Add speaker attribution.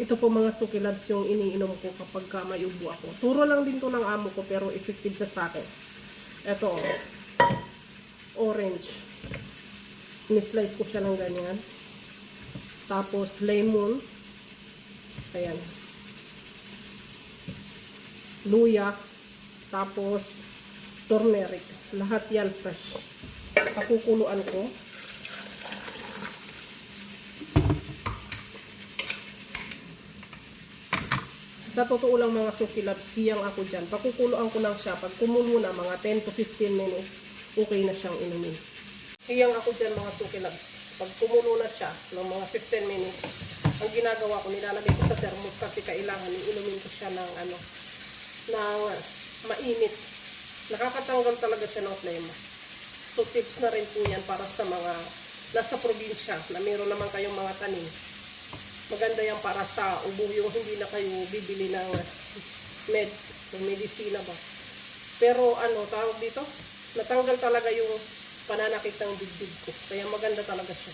Speaker 1: Ito po mga Suki Loves yung iniinom ko kapag may ubo ako. Turo lang din to ng amo ko pero effective siya sa akin. Ito, orange. Ni-slice ko siya ng ganyan. Tapos lemon. Ayan. Luya. Tapos turmeric. Lahat yan fresh. Pakukuluan ko. Sa totoo lang mga Suki Loves, hiyang ako dyan. Pakukuluan ko lang siya. Pag kumulo na mga 10 to 15 minutes, okay na siyang inumin. Hiyang ako dyan mga Suki Loves. Pag kumulo na siya ng mga 15 minutes, ang ginagawa ko, nilalagay ko sa thermos kasi kailangan inumin ko siya ng mainit. Nakakatanggal talaga siya ng flema. So tips na rin po yan para sa mga nasa probinsya na mayroon naman kayong mga tanim. Maganda yan para sa ubo yung hindi na kayo bibili ng medisina ba. Pero tawag dito, natanggal talaga yung pananakit ng dibdib ko. Kaya maganda talaga siya.